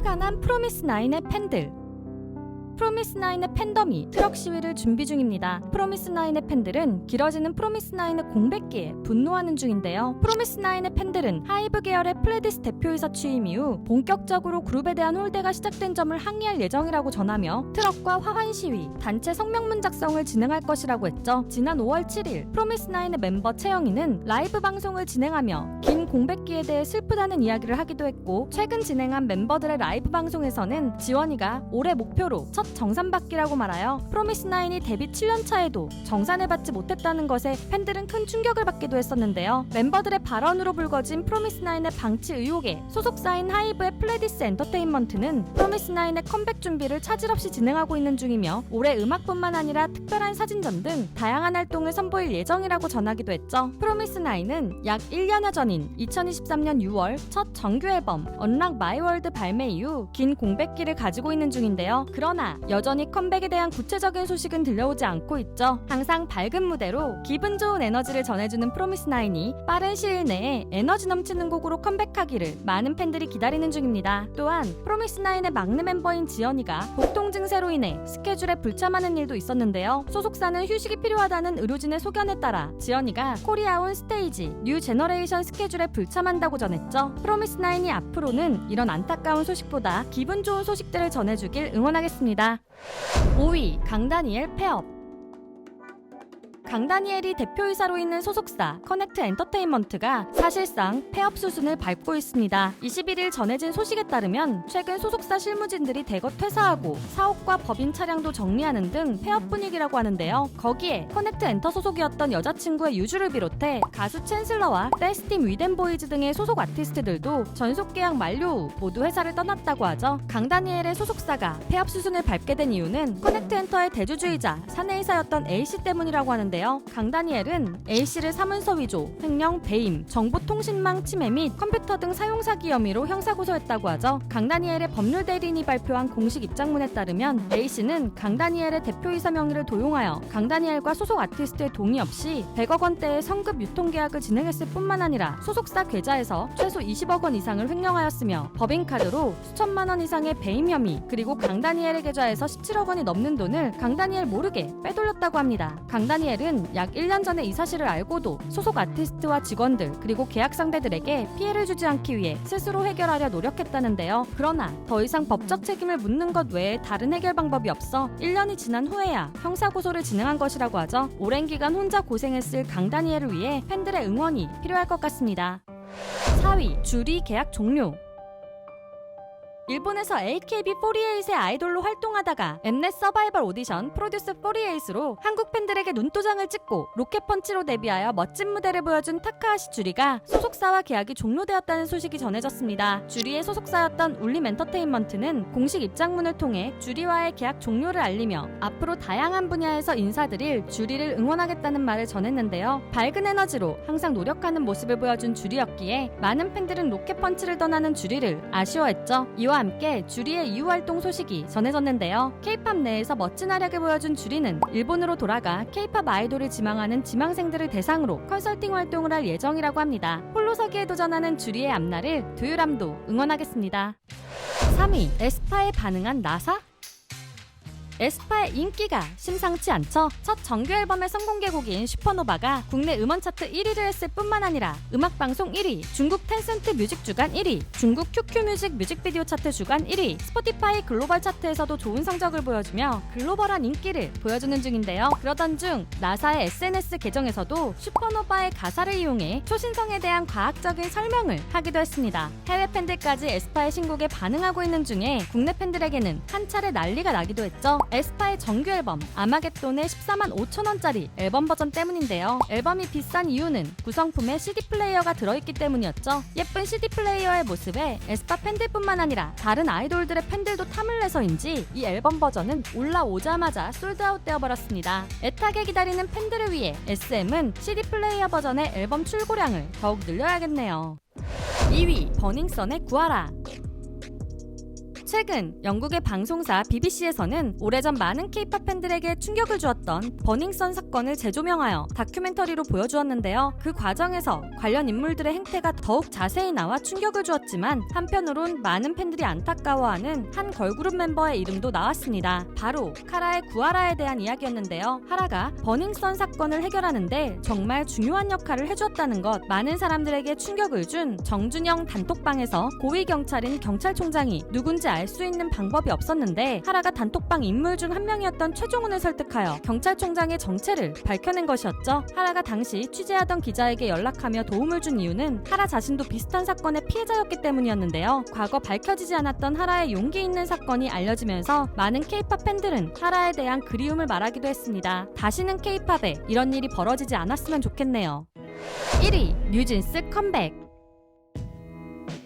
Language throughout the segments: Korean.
빨간한 프로미스나인의 팬들. 프로미스나인의 팬덤이 트럭 시위를 준비 중입니다. 프로미스나인의 팬들은 길어지는 프로미스나인의 공백기에 분노하는 중인데요. 프로미스나인의 팬들은 하이브 계열의 플레디스 대표이사 취임 이후 본격적으로 그룹에 대한 홀대가 시작된 점을 항의할 예정이라고 전하며 트럭과 화환 시위, 단체 성명문 작성을 진행할 것이라고 했죠. 지난 5월 7일 프로미스나인의 멤버 채영이는 라이브 방송을 진행하며 긴 공백기에 대해 슬프다는 이야기를 하기도 했고, 최근 진행한 멤버들의 라이브 방송에서는 지원이가 올해 목표로 첫 정산받기라고 말하여 프로미스나인이 데뷔 7년 차에도 정산을 받지 못했다는 것에 팬들은 큰 충격을 받기도 했었는데요. 멤버들의 발언으로 불거진 프로미스나인의 방치 의혹에 소속사인 하이브의 플레디스 엔터테인먼트는 프로미스나인의 컴백 준비를 차질 없이 진행하고 있는 중이며 올해 음악뿐만 아니라 특별한 사진전 등 다양한 활동을 선보일 예정이라고 전하기도 했죠. 프로미스나인은 약 1년여 전인 2023년 6월 첫 정규 앨범 언락 마이 월드 발매 이후 긴 공백기를 가지고 있는 중인데요. 그러나 여전히 컴백에 대한 구체적인 소식은 들려오지 않고 있죠. 항상 밝은 무대로 기분 좋은 에너지를 전해주는 프로미스나인이 빠른 시일 내에 에너지 넘치는 곡으로 컴백하기를 많은 팬들이 기다리는 중입니다. 또한 프로미스나인의 막내 멤버인 지연이가 복통 증세로 인해 스케줄에 불참하는 일도 있었는데요. 소속사는 휴식이 필요하다는 의료진의 소견에 따라 지연이가 코리아온 스테이지 뉴 제너레이션 스케줄에 불참한다고 전했죠. 프로미스나인이 앞으로는 이런 안타까운 소식보다 기분 좋은 소식들을 전해주길 응원하겠습니다. 5위 강다니엘 폐업. 강다니엘이 대표이사로 있는 소속사 커넥트 엔터테인먼트가 사실상 폐업 수순을 밟고 있습니다. 21일 전해진 소식에 따르면 최근 소속사 실무진들이 대거 퇴사하고 사옥과 법인 차량도 정리하는 등 폐업 분위기라고 하는데요. 거기에 커넥트 엔터 소속이었던 여자친구의 유주를 비롯해 가수 챈슬러와 댄스팀 위덴보이즈 등의 소속 아티스트들도 전속 계약 만료 후 모두 회사를 떠났다고 하죠. 강다니엘의 소속사가 폐업 수순을 밟게 된 이유는 커넥트 엔터의 대주주이자 사내이사였던 A씨 때문이라고 하는데 강다니엘은 A씨를 사문서 위조, 횡령, 배임, 정보통신망 침해 및 컴퓨터 등 사용 사기 혐의로 형사고소했다고 하죠. 강다니엘의 법률 대리인이 발표한 공식 입장문에 따르면 A씨는 강다니엘의 대표이사 명의를 도용하여 강다니엘과 소속 아티스트의 동의 없이 100억 원대의 성급 유통계약을 진행했을 뿐만 아니라 소속사 계좌에서 최소 20억 원 이상을 횡령하였으며 법인카드로 수천만 원 이상의 배임 혐의, 그리고 강다니엘의 계좌에서 17억 원이 넘는 돈을 강다니엘 모르게 빼돌렸다고 합니다. 강다니엘은 약 1년 전에 이 사실을 알고도 소속 아티스트와 직원들 그리고 계약 상대들에게 피해를 주지 않기 위해 스스로 해결하려 노력했다는데요. 그러나 더 이상 법적 책임을 묻는 것 외에 다른 해결 방법이 없어 1년이 지난 후에야 형사고소를 진행한 것이라고 하죠. 오랜 기간 혼자 고생했을 강다니엘을 위해 팬들의 응원이 필요할 것 같습니다. 4위 주리 계약 종료. 일본에서 AKB48의 아이돌로 활동하다가 엠넷 서바이벌 오디션 프로듀스 48로 한국 팬들에게 눈도장을 찍고 로켓펀치로 데뷔하여 멋진 무대를 보여준 타카하시 주리가 소속사와 계약이 종료되었다는 소식이 전해졌습니다. 주리의 소속사였던 울림 엔터테인먼트는 공식 입장문을 통해 주리와의 계약 종료를 알리며 앞으로 다양한 분야에서 인사드릴 주리를 응원하겠다는 말을 전했는데요. 밝은 에너지로 항상 노력하는 모습을 보여준 주리였기에 많은 팬들은 로켓펀치를 떠나는 주리를 아쉬워했죠. 이와 함께 주리의 이후 활동 소식이 전해졌는데요. K-팝 내에서 멋진 활약을 보여준 주리는 일본으로 돌아가 K-팝 아이돌을 지망하는 지망생들을 대상으로 컨설팅 활동을 할 예정이라고 합니다. 홀로서기에 도전하는 주리의 앞날을 두유람도 응원하겠습니다. 3위 에스파에 반응한 나사? 에스파의 인기가 심상치 않죠. 첫 정규 앨범의 선공개곡인 슈퍼노바가 국내 음원 차트 1위를 했을 뿐만 아니라 음악방송 1위, 중국 텐센트 뮤직 주간 1위, 중국 QQ 뮤직 뮤직비디오 차트 주간 1위, 스포티파이 글로벌 차트에서도 좋은 성적을 보여주며 글로벌한 인기를 보여주는 중인데요. 그러던 중 나사의 SNS 계정에서도 슈퍼노바의 가사를 이용해 초신성에 대한 과학적인 설명을 하기도 했습니다. 해외 팬들까지 에스파의 신곡에 반응하고 있는 중에 국내 팬들에게는 한 차례 난리가 나기도 했죠. 에스파의 정규 앨범 아마겟돈의 14만 5천 원짜리 앨범 버전 때문인데요. 앨범이 비싼 이유는 구성품에 CD 플레이어가 들어있기 때문이었죠. 예쁜 CD 플레이어의 모습에 에스파 팬들뿐만 아니라 다른 아이돌들의 팬들도 탐을 내서인지 이 앨범 버전은 올라오자마자 솔드아웃 되어버렸습니다. 애타게 기다리는 팬들을 위해 SM은 CD 플레이어 버전의 앨범 출고량을 더욱 늘려야겠네요. 2위 버닝썬의 구하라. 최근 영국의 방송사 BBC에서는 오래전 많은 K-팝 팬들에게 충격을 주었던 버닝썬 사건을 재조명하여 다큐멘터리로 보여주었는데요. 그 과정에서 관련 인물들의 행태가 더욱 자세히 나와 충격을 주었지만 한편으론 많은 팬들이 안타까워하는 한 걸그룹 멤버의 이름도 나왔습니다. 바로 카라의 구하라에 대한 이야기였는데요. 하라가 버닝썬 사건을 해결하는데 정말 중요한 역할을 해주었다는 것, 많은 사람들에게 충격을 준 정준영 단톡방에서 고위 경찰인 경찰총장이 누군지 알 수 있는 방법이 없었는데 하라가 단톡방 인물 중 한 명이었던 최종훈을 설득하여 경찰총장의 정체를 밝혀낸 것이었죠. 하라가 당시 취재하던 기자에게 연락하며 도움을 준 이유는 하라 자신도 비슷한 사건의 피해자였기 때문이었는데요. 과거 밝혀지지 않았던 하라의 용기 있는 사건이 알려지면서 많은 K-팝 팬들은 하라에 대한 그리움을 말하기도 했습니다. 다시는 K-팝에 이런 일이 벌어지지 않았으면 좋겠네요. 1위 뉴진스 컴백.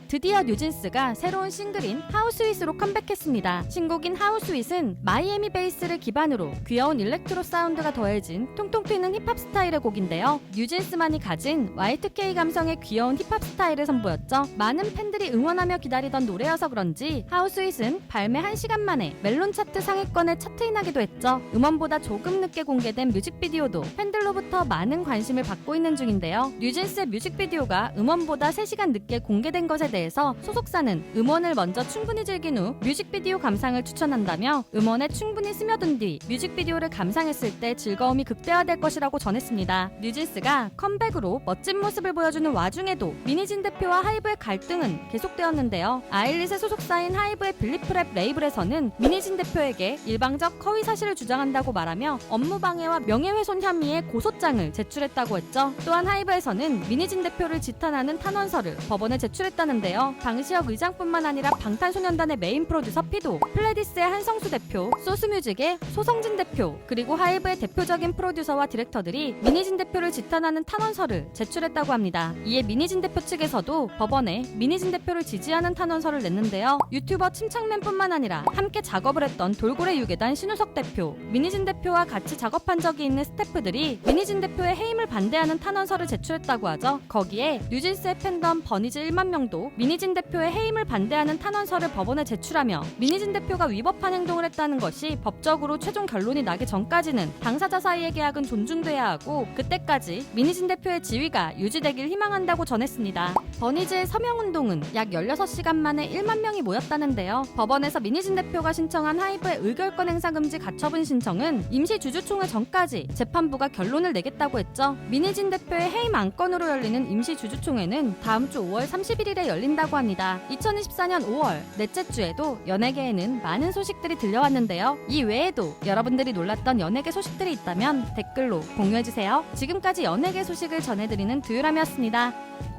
드디어 뉴진스가 새로운 싱글인 하우스윗으로 컴백했습니다. 신곡인 하우스윗은 마이애미 베이스를 기반으로 귀여운 일렉트로 사운드가 더해진 통통 튀는 힙합 스타일의 곡인데요. 뉴진스만이 가진 Y2K 감성의 귀여운 힙합 스타일을 선보였죠. 많은 팬들이 응원하며 기다리던 노래여서 그런지 하우스윗은 발매 1시간 만에 멜론 차트 상위권에 차트인하기도 했죠. 음원보다 조금 늦게 공개된 뮤직비디오도 팬들로부터 많은 관심을 받고 있는 중인데요. 뉴진스의 뮤직비디오가 음원보다 3시간 늦게 공개된 것에 대해 소속사는 음원을 먼저 충분히 즐긴 후 뮤직비디오 감상을 추천한다며 음원에 충분히 스며든 뒤 뮤직비디오를 감상했을 때 즐거움이 극대화될 것이라고 전했습니다. 뉴진스가 컴백으로 멋진 모습을 보여주는 와중에도 미니진 대표와 하이브의 갈등은 계속되었는데요. 아일릿의 소속사인 하이브의 빌리프랩 레이블에서는 미니진 대표에게 일방적 허위 사실을 주장한다고 말하며 업무방해와 명예훼손 혐의의 고소장을 제출했다고 했죠. 또한 하이브에서는 미니진 대표를 지탄하는 탄원서를 법원에 제출했다는데 당시역 의장뿐만 아니라 방탄소년단의 메인 프로듀서 피도, 플레디스의 한성수 대표, 소스뮤직의 소성진 대표, 그리고 하이브의 대표적인 프로듀서와 디렉터들이 미니진 대표를 지탄하는 탄원서를 제출했다고 합니다. 이에 미니진 대표 측에서도 법원에 미니진 대표를 지지하는 탄원서를 냈는데요. 유튜버 침착맨뿐만 아니라 함께 작업을 했던 돌고래 유괴단 신우석 대표, 미니진 대표와 같이 작업한 적이 있는 스태프들이 미니진 대표의 해임을 반대하는 탄원서를 제출했다고 하죠. 거기에 뉴진스의 팬덤 버니즈 1만 명도 미니진 대표의 해임을 반대하는 탄원서를 법원에 제출하며 미니진 대표가 위법한 행동을 했다는 것이 법적으로 최종 결론이 나기 전까지는 당사자 사이의 계약은 존중돼야 하고 그때까지 미니진 대표의 지위가 유지되길 희망한다고 전했습니다. 버니즈의 서명운동은 약 16시간 만에 1만 명이 모였다는데요. 법원에서 미니진 대표가 신청한 하이브의 의결권 행사 금지 가처분 신청은 임시 주주총회 전까지 재판부가 결론을 내겠다고 했죠. 미니진 대표의 해임 안건으로 열리는 임시 주주총회는 다음 주 5월 31일에 열린다고 합니다. 2024년 5월 넷째 주에도 연예계에는 많은 소식들이 들려왔는데요. 이 외에도 여러분들이 놀랐던 연예계 소식들이 있다면 댓글로 공유해주세요. 지금까지 연예계 소식을 전해드리는 두유람이었습니다.